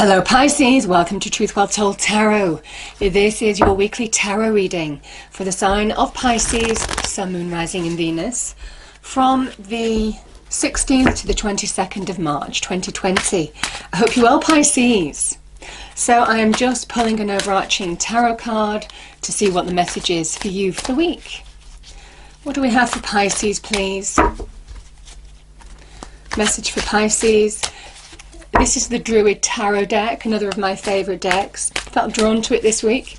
Hello Pisces, welcome to Truth Well Told Tarot. This is your weekly tarot reading for the sign of Pisces, Sun, Moon, Rising and Venus from the 16th to the 22nd of March 2020. I hope you're well, Pisces. So I am just pulling an overarching tarot card to see what the message is for you for the week. What do we have for Pisces, please? Message for Pisces. This is the Druid Tarot deck, another of my favourite decks. Felt drawn to it this week.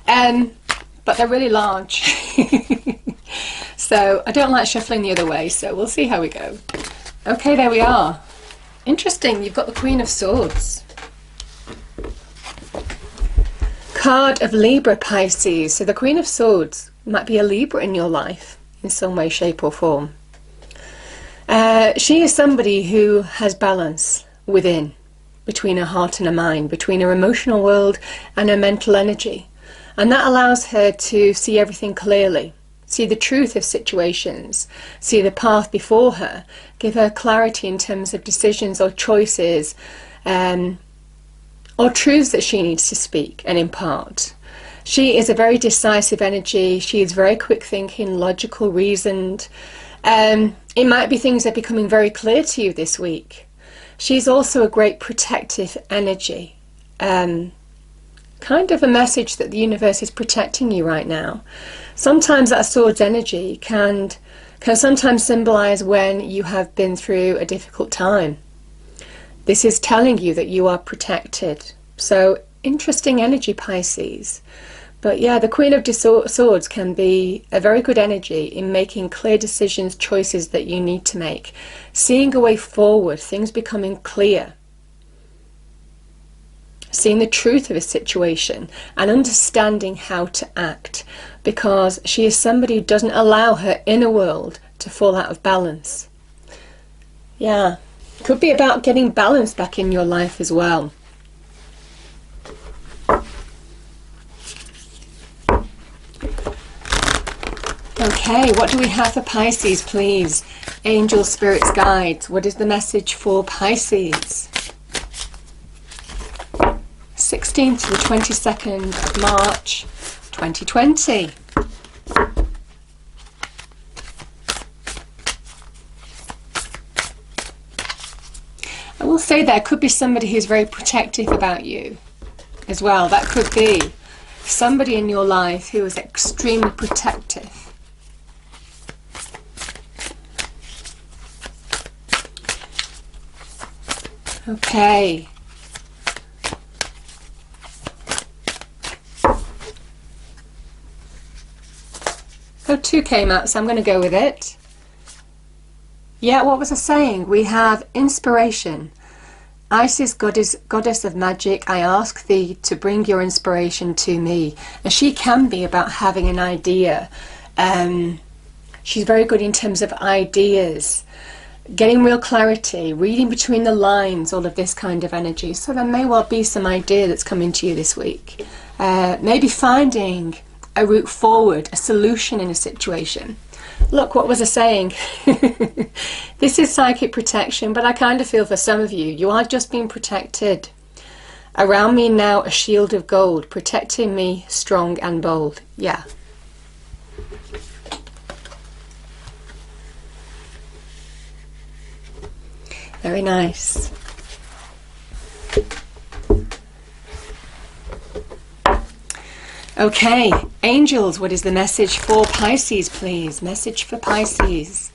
But they're really large. So I don't like shuffling the other way, so we'll see how we go. Okay, there we are. Interesting, you've got the Queen of Swords. Card of Libra, Pisces. So the Queen of Swords might be a Libra in your life in some way, shape or form. She is somebody who has balance within, between her heart and her mind, between her emotional world and her mental energy, and that allows her to see everything clearly, see the truth of situations, see the path before her, give her clarity in terms of decisions or choices or truths that she needs to speak and impart. She is a very decisive energy. She is very quick thinking, logical, reasoned. It might be things that are becoming very clear to you this week. She's also a great protective energy, kind of a message that the universe is protecting you right now. Sometimes that sword's energy can sometimes symbolize when you have been through a difficult time. This is telling you that you are protected. So interesting energy, Pisces. But yeah, the Queen of Swords can be a very good energy in making clear decisions, choices that you need to make. Seeing a way forward, things becoming clear. Seeing the truth of a situation and understanding how to act. Because she is somebody who doesn't allow her inner world to fall out of balance. Yeah, could be about getting balance back in your life as well. Okay, what do we have for Pisces, please? Angels, spirits, guides. What is the message for Pisces? 16th to the 22nd of March, 2020. I will say there could be somebody who's very protective about you as well. That could be somebody in your life who is extremely protective. Okay. So 2 came out, so I'm going to go with it. Yeah, what was I saying? We have inspiration. Isis, goddess of magic, I ask thee to bring your inspiration to me. And she can be about having an idea. She's very good in terms of ideas. Getting real clarity, reading between the lines, all of this kind of energy. So there may well be some idea that's coming to you this week. Maybe finding a route forward, a solution in a situation. Look, what was I saying? This is psychic protection, but I kind of feel for some of you, you are just being protected. Around me now a shield of gold, protecting me strong and bold. Yeah. Very nice. Okay, angels, what is the message for Pisces, please? Message for Pisces.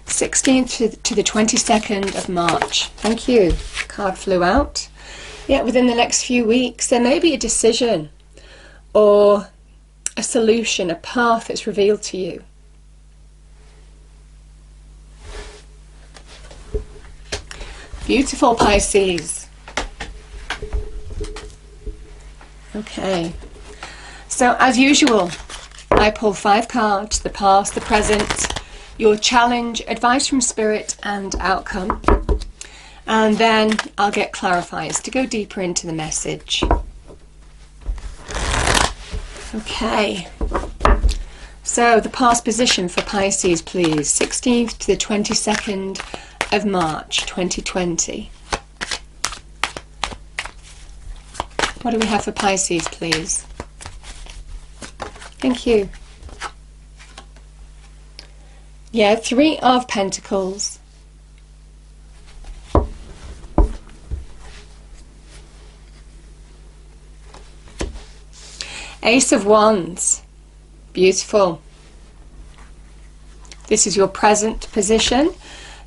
16th to the 22nd of March. Thank you. Card flew out. Yeah, within the next few weeks, there may be a decision or a solution, a path that's revealed to you. Beautiful, Pisces. Okay. So, as usual, I pull 5 cards, the past, the present, your challenge, advice from spirit and outcome. And then I'll get clarifiers to go deeper into the message. Okay. So, the past position for Pisces, please. 16th to the 22nd of March 2020. What do we have for Pisces, please? Thank you. Yeah, Three of Pentacles. Ace of Wands. Beautiful. This is your present position.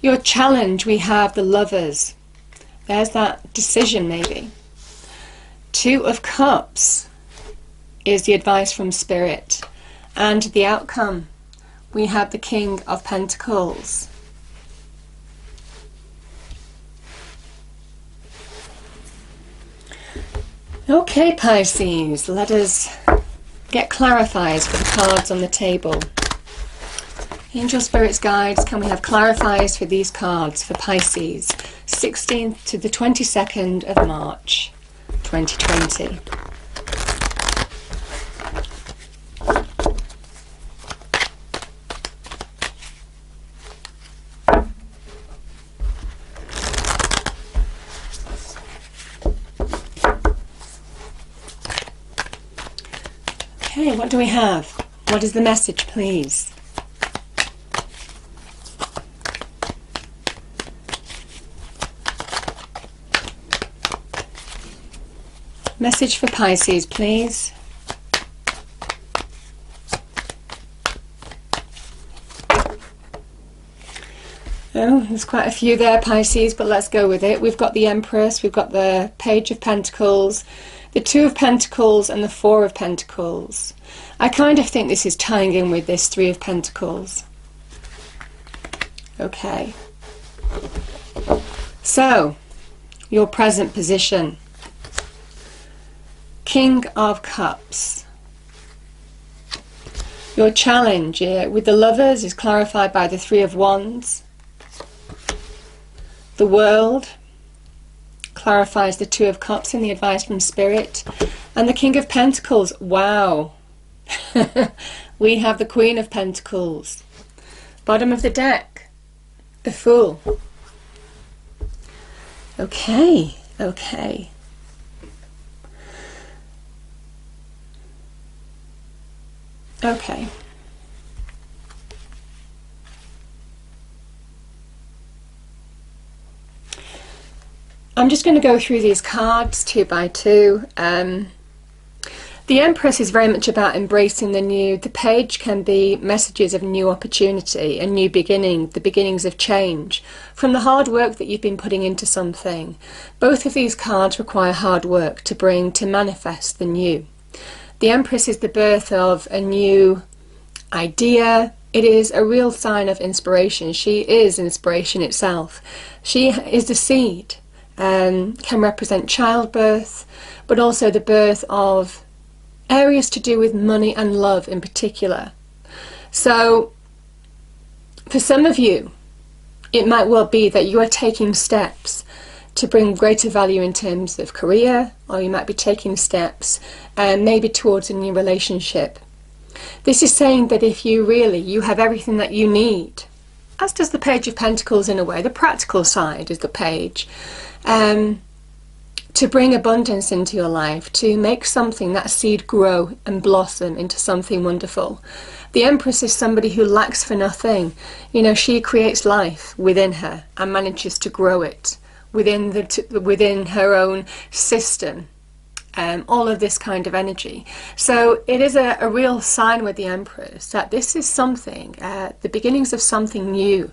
Your challenge, we have the Lovers. There's that decision maybe. Two of Cups is the advice from Spirit. And the outcome, we have the King of Pentacles. Okay, Pisces, let us get clarifiers for the cards on the table. Angel Spirits Guides, can we have clarifiers for these cards for Pisces, 16th to the 22nd of March, 2020. Okay, what do we have? What is the message, please? Message for Pisces, please. Oh, there's quite a few there, Pisces, but let's go with it. We've got the Empress, we've got the Page of Pentacles, the Two of Pentacles, and the Four of Pentacles. I kind of think this is tying in with this Three of Pentacles. Okay. So, your present position. King of Cups. Your challenge with the Lovers is clarified by the Three of Wands. The World clarifies the Two of Cups in the advice from Spirit. And the King of Pentacles, wow. We have the Queen of Pentacles. Bottom of the deck, the Fool. Okay, okay. Okay. I'm just going to go through these cards two by two. The Empress is very much about embracing the new. The Page can be messages of new opportunity, a new beginning, the beginnings of change, from the hard work that you've been putting into something. Both of these cards require hard work to manifest the new. The Empress is the birth of a new idea. It is a real sign of inspiration. She is inspiration itself. She is the seed, can represent childbirth, but also the birth of areas to do with money and love in particular. So for some of you, it might well be that you are taking steps to bring greater value in terms of career, or you might be taking steps maybe towards a new relationship. This is saying that if you have everything that you need, as does the Page of Pentacles in a way, the practical side is the Page, to bring abundance into your life, to make something, that seed, grow and blossom into something wonderful. The Empress is somebody who lacks for nothing. You know, she creates life within her and manages to grow it within her own system. All of this kind of energy. So it is a real sign with the Empress that this is something, the beginnings of something new,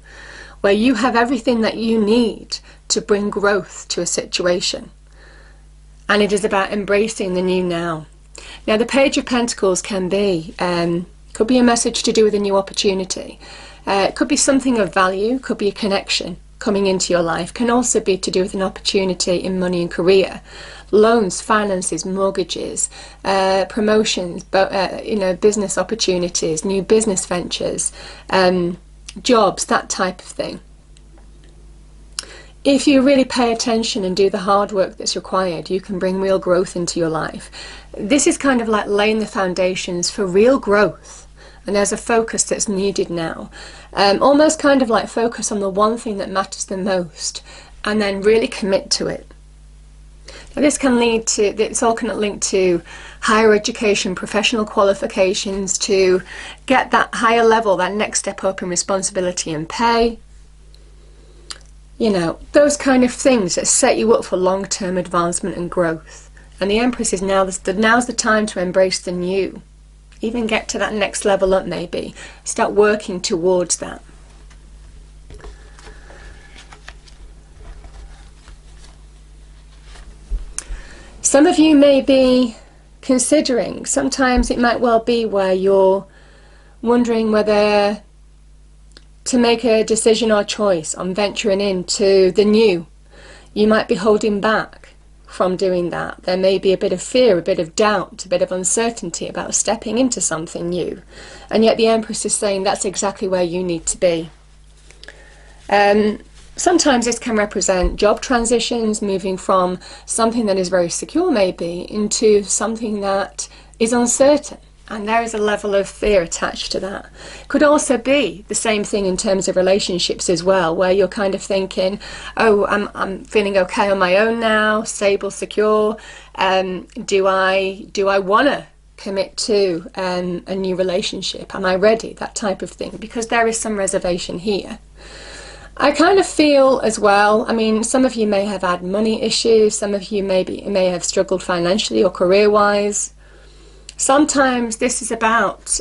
where you have everything that you need to bring growth to a situation. And it is about embracing the new now. Now the Page of Pentacles could be a message to do with a new opportunity. It could be something of value, could be a connection coming into your life, can also be to do with an opportunity in money and career. Loans, finances, mortgages, promotions, business opportunities, new business ventures, jobs, that type of thing. If you really pay attention and do the hard work that's required, you can bring real growth into your life. This is kind of like laying the foundations for real growth. And there's a focus that's needed now. Almost kind of like focus on the one thing that matters the most and then really commit to it. This can lead to, it's all kind of linked to higher education, professional qualifications, to get that higher level, that next step up in responsibility and pay. You know, those kind of things that set you up for long-term advancement and growth. And the Empress is now's the time to embrace the new. Even get to that next level up maybe. Start working towards that. Some of you may be considering, sometimes it might well be where you're wondering whether to make a decision or choice on venturing into the new. You might be holding back from doing that. There may be a bit of fear, a bit of doubt, a bit of uncertainty about stepping into something new. And yet the Empress is saying that's exactly where you need to be. Sometimes this can represent job transitions, moving from something that is very secure maybe into something that is uncertain. And there is a level of fear attached to that. Could also be the same thing in terms of relationships as well, where you're kind of thinking, oh, I'm feeling okay on my own now, stable, secure. Do I want to commit to a new relationship? Am I ready? That type of thing, because there is some reservation here. I kind of feel as well, I mean, some of you may have had money issues, some of you may have struggled financially or career-wise. Sometimes this is about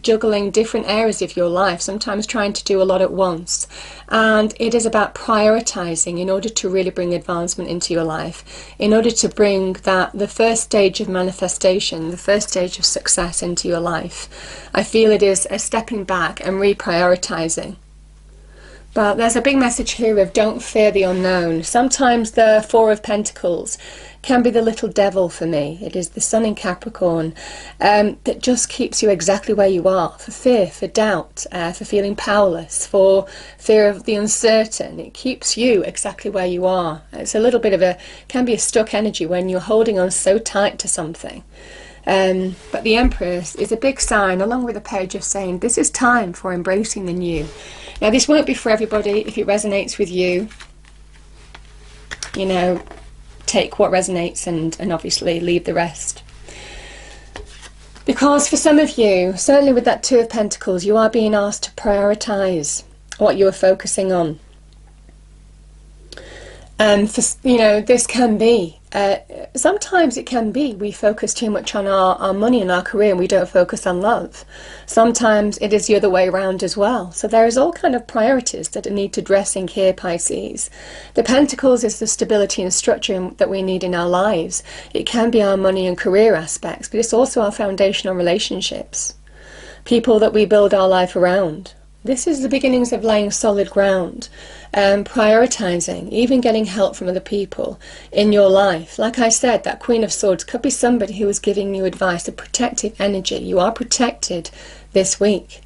juggling different areas of your life, sometimes trying to do a lot at once. And it is about prioritizing in order to really bring advancement into your life, in order to bring the first stage of manifestation, the first stage of success into your life. I feel it is a stepping back and reprioritizing. But there's a big message here of don't fear the unknown. Sometimes the Four of Pentacles can be the little devil for me. It is the Sun in Capricorn that just keeps you exactly where you are, for fear, for doubt, for feeling powerless, for fear of the uncertain. It keeps you exactly where you are. It's a little bit of can be a stuck energy when you're holding on so tight to something. But the Empress is a big sign, along with the Page, of saying this is time for embracing the new. Now, this won't be for everybody. If it resonates with you, you know, take what resonates and obviously leave the rest. Because for some of you, certainly with that Two of Pentacles, you are being asked to prioritize what you are focusing on. And this can be, sometimes it can be we focus too much on our money and our career and we don't focus on love. Sometimes it is the other way around as well. So there is all kind of priorities that need to dressing here, Pisces. The Pentacles is the stability and structure that we need in our lives. It can be our money and career aspects, but it's also our foundational relationships. People that we build our life around. This is the beginnings of laying solid ground, prioritizing, even getting help from other people in your life. Like I said, that Queen of Swords could be somebody who is giving you advice, a protective energy. You are protected this week.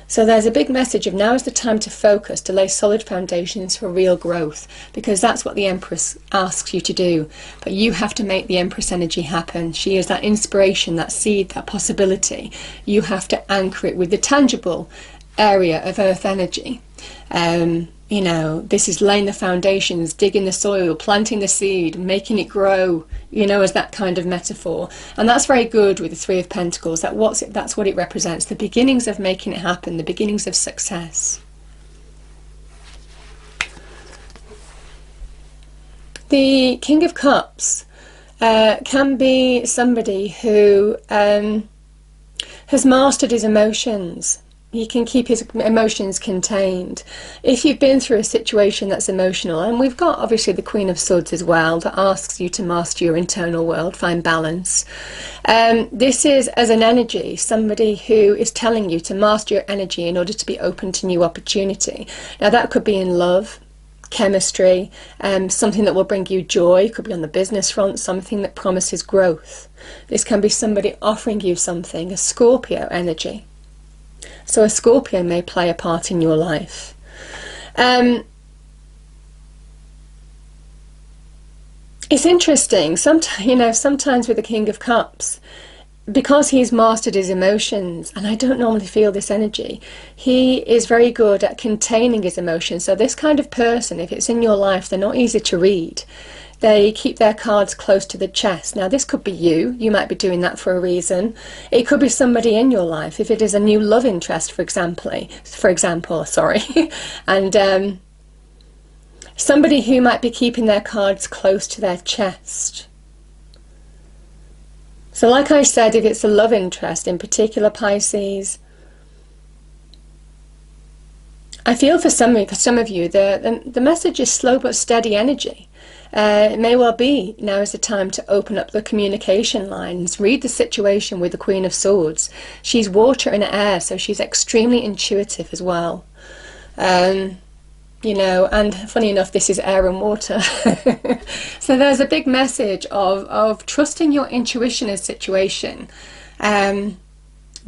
So there's a big message of now is the time to focus, to lay solid foundations for real growth, because that's what the Empress asks you to do. But you have to make the Empress energy happen. She is that inspiration, that seed, that possibility. You have to anchor it with the tangible area of earth energy. This is laying the foundations, digging the soil, planting the seed, making it grow, as that kind of metaphor. And that's very good with the Three of Pentacles. That's what it represents, the beginnings of making it happen, the beginnings of success. The King of Cups can be somebody who has mastered his emotions. He can keep his emotions contained. If you've been through a situation that's emotional, and we've got obviously the Queen of Swords as well, that asks you to master your internal world, find balance. This is, as an energy, somebody who is telling you to master your energy in order to be open to new opportunity. Now that could be in love, chemistry, something that will bring you joy. It could be on the business front, something that promises growth. This can be somebody offering you something, a Scorpio energy. So a Scorpio may play a part in your life. It's interesting, sometimes with the King of Cups, because he's mastered his emotions, and I don't normally feel this energy, he is very good at containing his emotions. So this kind of person, if it's in your life, they're not easy to read. They keep their cards close to the chest. Now this could be you. You might be doing that for a reason. It could be somebody in your life. If it is a new love interest, for example, sorry, and somebody who might be keeping their cards close to their chest. So like I said, if it's a love interest in particular, Pisces, I feel for some of you, the message is slow but steady energy. It may well be now is the time to open up the communication lines. Read the situation with the Queen of Swords. She's water and air, so she's extremely intuitive as well. You know, and funny enough, this is air and water. So there's a big message of trusting your intuition in a situation.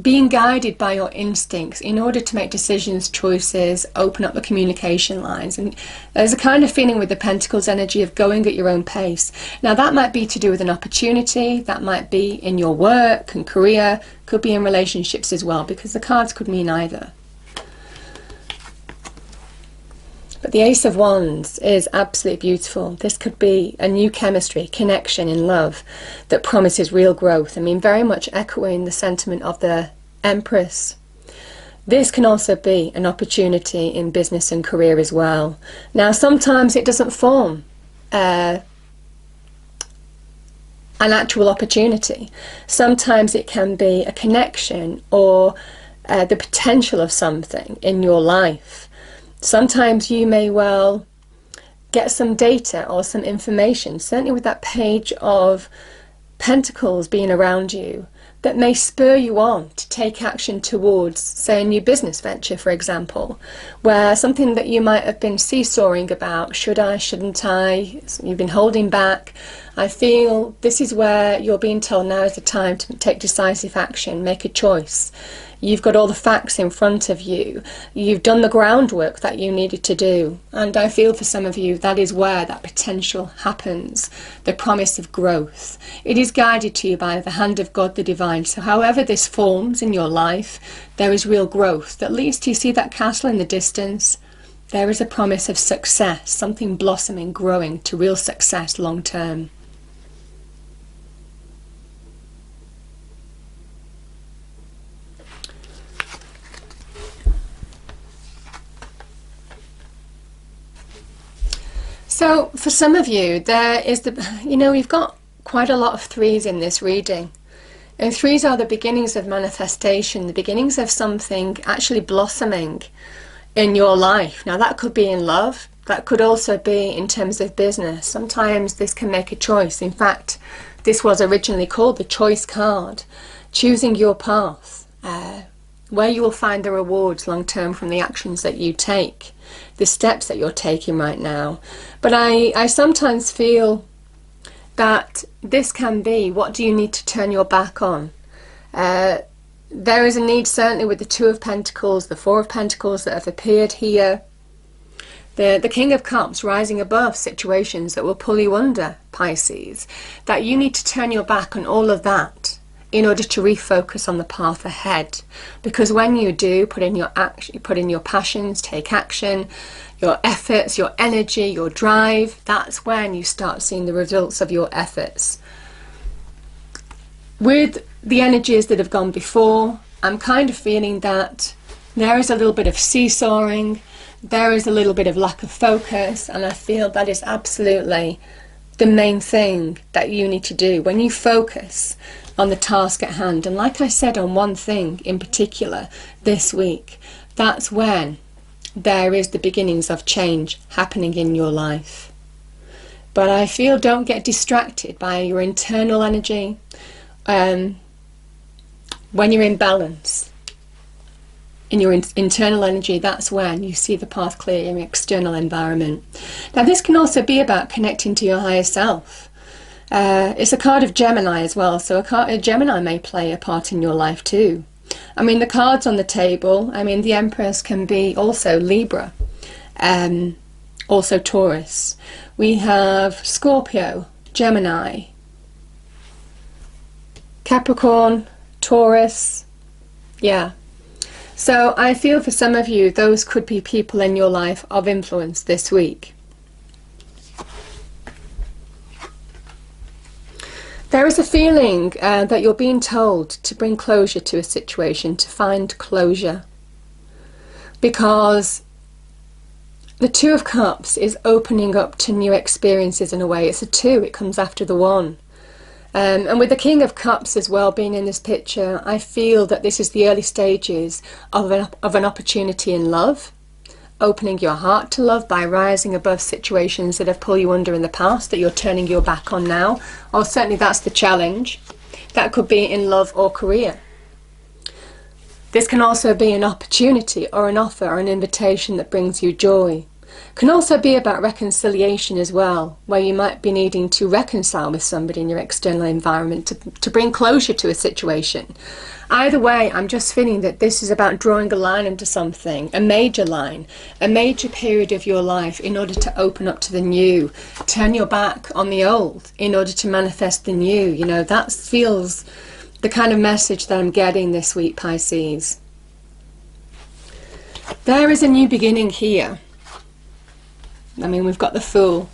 Being guided by your instincts in order to make decisions, choices, open up the communication lines. And there's a kind of feeling with the Pentacles energy of going at your own pace. Now that might be to do with an opportunity, that might be in your work and career, could be in relationships as well, because the cards could mean either. But the Ace of Wands is absolutely beautiful. This could be a new chemistry, connection in love that promises real growth. I mean, very much echoing the sentiment of the Empress. This can also be an opportunity in business and career as well. Now, sometimes it doesn't form an actual opportunity. Sometimes it can be a connection or the potential of something in your life. Sometimes you may well get some data or some information, certainly with that Page of Pentacles being around you, that may spur you on to take action towards, say, a new business venture, for example, where something that you might have been seesawing about, should I, shouldn't I, you've been holding back. I feel this is where you're being told now is the time to take decisive action, make a choice. You've got all the facts in front of you. You've done the groundwork that you needed to do. And I feel for some of you, that is where that potential happens, the promise of growth. It is guided to you by the hand of God, the divine. So however this forms in your life, there is real growth. At least you see that castle in the distance. There is a promise of success, something blossoming, growing to real success long term. So for some of you, there is we've got quite a lot of threes in this reading. And threes are the beginnings of manifestation, the beginnings of something actually blossoming in your life. Now that could be in love, that could also be in terms of business. Sometimes this can make a choice. In fact, this was originally called the choice card, choosing your path, where you will find the rewards long term from the actions that you take, the steps that you're taking right now. But I sometimes feel that this can be, what do you need to turn your back on? There is a need, certainly with the Two of Pentacles, the Four of Pentacles that have appeared here, the King of Cups rising above situations that will pull you under, Pisces, that you need to turn your back on all of that in order to refocus on the path ahead. Because when you do put in your action, put in your passions, take action, your efforts, your energy, your drive, that's when you start seeing the results of your efforts. With the energies that have gone before, I'm kind of feeling that there is a little bit of seesawing, there is a little bit of lack of focus, and I feel that is absolutely the main thing that you need to do when you focus on the task at hand. And like I said, on one thing in particular this week, that's when there is the beginnings of change happening in your life. But I feel, don't get distracted by your internal energy. When you're in balance in your internal energy, that's when you see the path clear in your external environment. Now this can also be about connecting to your higher self. It's a card of Gemini as well, so a Gemini may play a part in your life too. I mean, the cards on the table, I mean, the Empress can be also Libra, also Taurus. We have Scorpio, Gemini, Capricorn, Taurus, yeah. So I feel for some of you, those could be people in your life of influence this week. There is a feeling that you're being told to bring closure to a situation, to find closure. Because the Two of Cups is opening up to new experiences in a way. It's a two, it comes after the one. And with the King of Cups as well being in this picture, I feel that this is the early stages of an opportunity in love. Opening your heart to love by rising above situations that have pulled you under in the past that you're turning your back on now. Or certainly that's the challenge. That could be in love or career. This can also be an opportunity or an offer or an invitation that brings you joy. Can also be about reconciliation as well, where you might be needing to reconcile with somebody in your external environment to bring closure to a situation. Either way, I'm just feeling that this is about drawing a line into something, a major line, a major period of your life in order to open up to the new, turn your back on the old in order to manifest the new. You know, that feels the kind of message that I'm getting this week, Pisces. There is a new beginning here. I mean, we've got the Fool.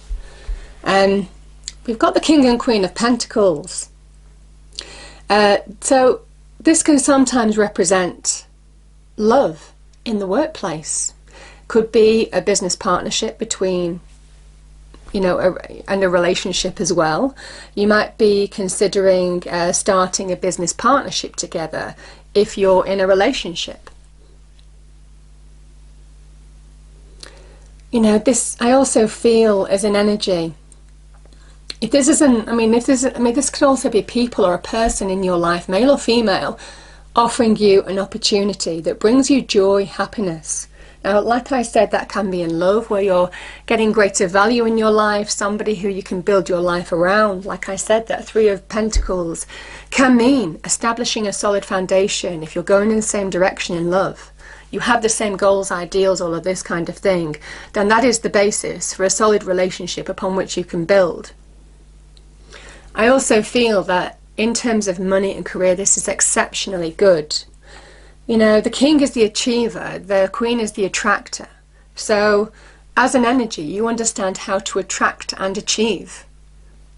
We've got the King and Queen of Pentacles. So this can sometimes represent love in the workplace. Could be a business partnership between, you know, and a relationship as well. You might be considering starting a business partnership together if you're in a relationship. You know, this I also feel as an energy. If this isn't, this could also be people or a person in your life, male or female, offering you an opportunity that brings you joy, happiness. Now, like I said, that can be in love, where you're getting greater value in your life, somebody who you can build your life around. Like I said, that Three of Pentacles can mean establishing a solid foundation if you're going in the same direction in love. You have the same goals, ideals, all of this kind of thing, then that is the basis for a solid relationship upon which you can build. I also feel that in terms of money and career, this is exceptionally good. You know, the King is the achiever, the Queen is the attractor. So, as an energy, you understand how to attract and achieve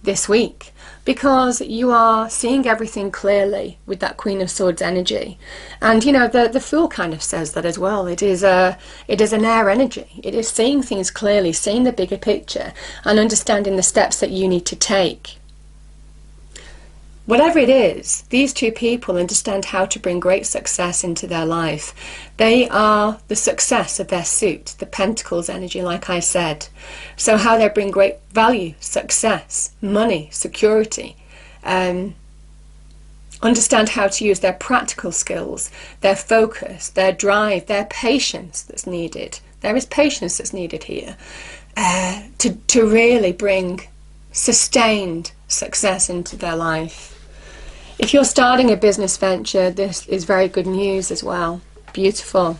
this week, because you are seeing everything clearly with that Queen of Swords energy. And, you know, the Fool kind of says that as well. It is an air energy. It is seeing things clearly, seeing the bigger picture, and understanding the steps that you need to take. Whatever it is, these two people understand how to bring great success into their life. They are the success of their suit, the Pentacles energy, like I said. So how they bring great value, success, money, security, understand how to use their practical skills, their focus, their drive, their patience that's needed. There is patience that's needed here to really bring sustained success into their life. If you're starting a business venture, this is very good news as well. Beautiful.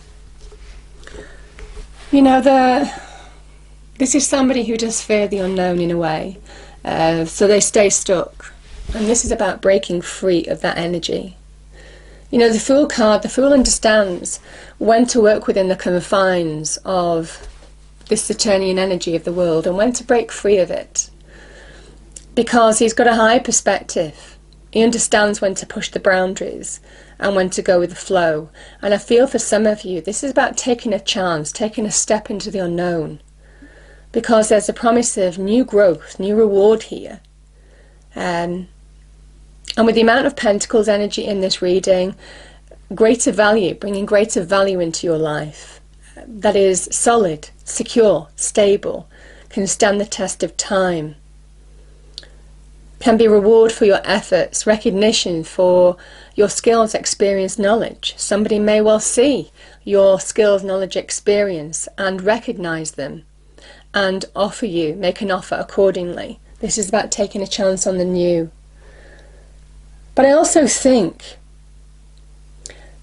You know, this is somebody who does fear the unknown in a way, so they stay stuck. And this is about breaking free of that energy. You know, the Fool card, the Fool understands when to work within the confines of this Saturnian energy of the world and when to break free of it. Because he's got a high perspective. He understands when to push the boundaries and when to go with the flow. And I feel for some of you, this is about taking a chance, taking a step into the unknown. Because there's a promise of new growth, new reward here. And with the amount of Pentacles energy in this reading, greater value, bringing greater value into your life. That is solid, secure, stable, can stand the test of time. Can be reward for your efforts, recognition for your skills, experience, knowledge. Somebody may well see your skills, knowledge, experience and recognize them and offer you, make an offer accordingly. This is about taking a chance on the new. But I also think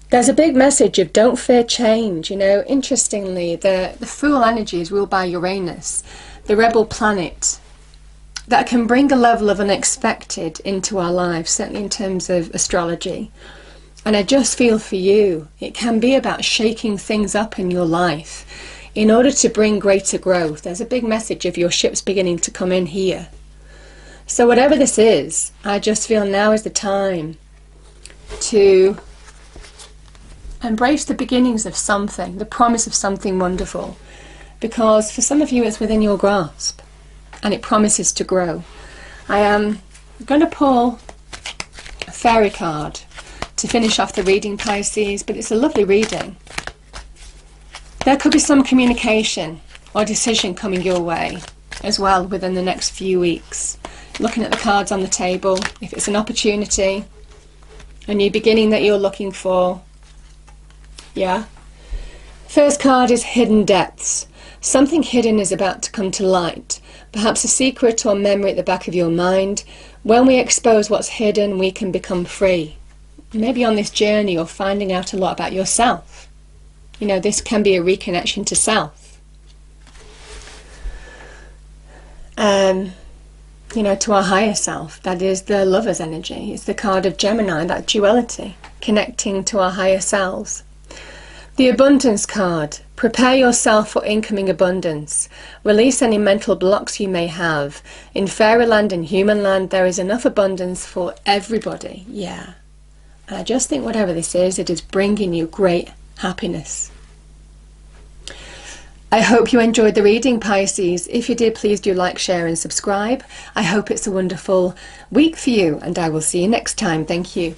there's a big message of don't fear change. You know, interestingly, the Fool energy is ruled by Uranus, the rebel planet, that can bring a level of unexpected into our lives, certainly in terms of astrology. And I just feel for you, it can be about shaking things up in your life in order to bring greater growth. There's a big message of your ships beginning to come in here. So whatever this is, I just feel now is the time to embrace the beginnings of something, the promise of something wonderful. Because for some of you it's within your grasp and it promises to grow. I am going to pull a fairy card to finish off the reading, Pisces, but it's a lovely reading. There could be some communication or decision coming your way as well within the next few weeks. Looking at the cards on the table, if it's an opportunity, a new beginning that you're looking for, yeah. First card is hidden depths. Something hidden is about to come to light, perhaps a secret or memory at the back of your mind. When we expose what's hidden, we can become free. Maybe on this journey you're finding out a lot about yourself. You know, this can be a reconnection to self. You know, to our higher self. That is the lover's energy. It's the card of Gemini, that duality, connecting to our higher selves. The abundance card. Prepare yourself for incoming abundance. Release any mental blocks you may have. In fairyland and human land, there is enough abundance for everybody. Yeah. And I just think whatever this is, it is bringing you great happiness. I hope you enjoyed the reading, Pisces. If you did, please do like, share and subscribe. I hope it's a wonderful week for you, and I will see you next time. Thank you.